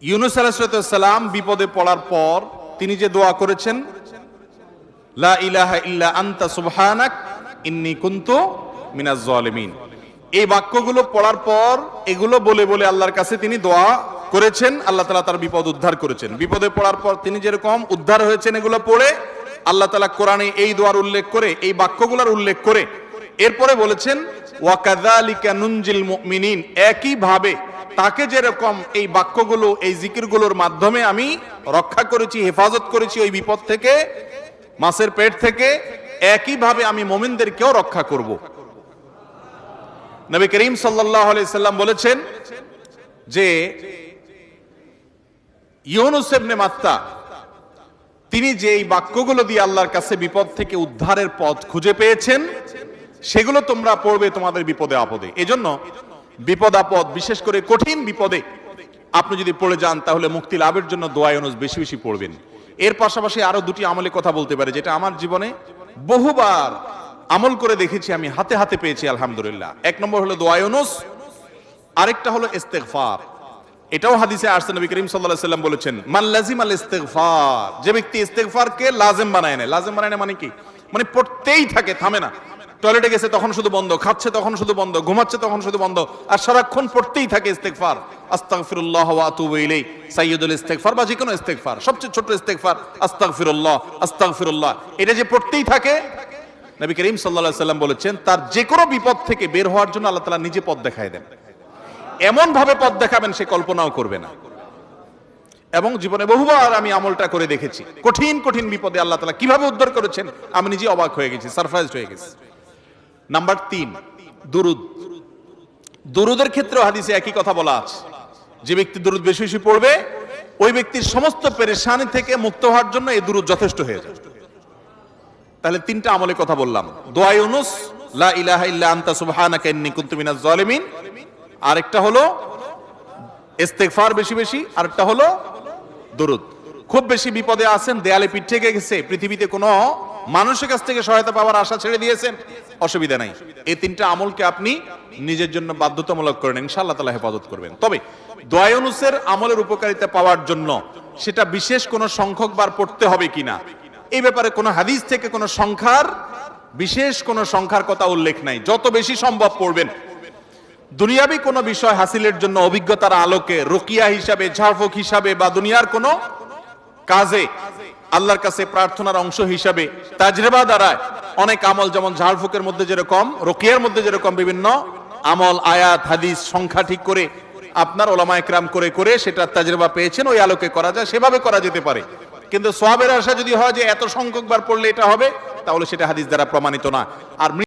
ইউনূস আলাইহিস সালাম বিপদে পড়ার পর তিনি যে দোয়া করেছেন, লা ইলাহা ইল্লা আনতা সুবহানাক ইন্নী কুনতু মিনাজ জালিমিন, এই বাক্যগুলো পড়ার পর এগুলো বলে বলে আল্লাহর কাছে তিনি দোয়া করেছেন। আল্লাহ তাআলা তার বিপদ উদ্ধার করেছেন। বিপদে পড়ার পর তিনি যেরকম উদ্ধার হয়েছেন এগুলো পড়ে আল্লাহ তাআলা কোরআনে এই দোয়ার উল্লেখ করে, এই বাক্যগুলোর উল্লেখ করে এরপরে বলেছেন ওয়া কাযালিকা নুনজিল মুমিনিন, একই ভাবে তাকে যেরকম এই বাক্যগুলো, এই জিকিরগুলোর মাধ্যমে আমি রক্ষা করেছি, হেফাজত করেছি ওই বিপদ থেকে, মাছের পেট থেকে, একই ভাবে আমি মুমিনদেরকেও রক্ষা করব। নবী করিম সাল্লাল্লাহু আলাইহি সাল্লাম বলেছেন যে ইউনূস ইবনে মাত্তা তিনি যে এই বাক্যগুলো দিয়ে আল্লাহর কাছে বিপদ থেকে উদ্ধারের পথ খুঁজে পেয়েছেন, সেগুলো তোমরা পড়বে তোমাদের বিপদে আপদে। এজন্য বিপদ আপদ, বিশেষ করে কঠিন বিপদে আপনি যদি পড়ে যান তাহলে মুক্তি লাভের জন্য দোয়া ইউনূস বেশি বেশি পড়বেন। এর পাশাপাশি আরো দুটি আমলে কথা বলতে পারে, যেটা আমার জীবনে বহুবার আমল করে দেখেছি, আমি হাতে হাতে পেয়েছি আলহামদুলিল্লাহ। এক নম্বর হলো দোয়া ইউনূস, আরেকটা হলো ইস্তেগফার। এটাও হাদিসে আসছে, নবী করিম সাল্লাল্লাহু আলাইহি ওয়াসাল্লাম বলেছেন মান লাজিমাল ইস্তেগফার, যে ব্যক্তি ইস্তেগফারকে লাজিম বানায় নেয়। লাজিম বানায় নেয় মানে কি? মানে পড়তেই থাকে, থামে না। টয়লেটে গেছে তখন শুধু বন্ধ, খাচ্ছে তখন শুধু বন্ধ, ঘুমাচ্ছে তখন শুধু বন্ধ, আর সারাক্ষণ পড়তেই থাকে ইস্তেগফার। আস্তাগফিরুল্লাহ ওয়া আতুবু ইলাইহি, সাইয়্যিদুল ইস্তেগফার বা যে কোনো ইস্তেগফার, সবচেয়ে ছোট ইস্তেগফার আস্তাগফিরুল্লাহ আস্তাগফিরুল্লাহ, এটা যে পড়তেই থাকে, নবী করিম সাল্লাল্লাহু আলাইহি ওয়াসাল্লাম বলেছেন তার যে কোনো বিপদ থেকে বের হওয়ার জন্য আল্লাহ তাআলা নিজে পথ দেখায় দেন। এমন ভাবে পথ দেখাবেন সে কল্পনাও করবে না। এবং জীবনে বহুবার আমি আমলটা করে দেখেছি, কঠিন কঠিন বিপদে আল্লাহ তাআলা কিভাবে উদ্ধার করেছেন আমি নিজে অবাক হয়ে গেছি, সারপ্রাইজড হয়ে গেছি। নাম্বার 3, দুরুদ। দুরুদের ক্ষেত্রে হাদিসে একই কথা বলা আছে, যে ব্যক্তি দুরুদ বেশি বেশি পড়বে ওই ব্যক্তির সমস্ত পেরেশানি থেকে মুক্ত হওয়ার জন্য এই দুরুদ যথেষ্ট হয়ে যায়। তাহলে 3টা আমলে কথা বললাম, দোয়া ইউনূস, লা ইলাহা ইল্লা আনতা সুবহানাকা ইন্নী কুনতু মিনাজ জালিমিন, আরেকটা হলো ইস্তেগফার বেশি বেশি, আরেকটা হলো দুরুদ। খুব বেশি বিপদে আছেন, দেয়ালে পিঠ থেকে গেছে, পৃথিবীতে কোনো মানুষের কাছ থেকে সহায়তা পাওয়ার আশা ছেড়ে দিয়েছেন, অসুবিধা নাই, এই 3টা আমলকে আপনি নিজের জন্য বাধ্যতামূলক করেন, ইনশাআল্লাহ তাআলা হেফাজত করবেন। তবে দোয়া ইউনূসের আমলের উপকারিতা পাওয়ার জন্য সেটা বিশেষ কোনো সংখ্যক বার পড়তে হবে কিনা, এই ব্যাপারে কোনো হাদিস থেকে কোনো সংখ্যার, বিশেষ কোনো সংখ্যার কথা উল্লেখ নাই। যত বেশি সম্ভব পড়বেন। দুনিয়াবি কোনো বিষয় হাসিলের জন্য অভিজ্ঞতার আলোকে, রুকিয়া হিসাবে, ঝাড়ফুঁক হিসাবে, বা দুনিয়ার কোনো কাজে আল্লাহর কাছে প্রার্থনার অংশ হিসাবে তাজরিবা দ্বারা অনেক আমল, যেমন ঝাড়ফুঁকের মধ্যে যেরকম, রুকিয়ার মধ্যে যেরকম বিভিন্ন আমল, আয়াত, হাদিস, সংখ্যা ঠিক করে আপনার ওলামা একরাম করে করে সেটা তাজরিবা পেয়েছেন, ওই আলোকে করা যায়, সেভাবে করা যেতে পারে। কিন্তু সওয়াবের আশা যদি হয় যে এত সংখ্যক বার পড়লে এটা হবে, তাহলে সেটা হাদিস দ্বারা প্রমাণিত না। আর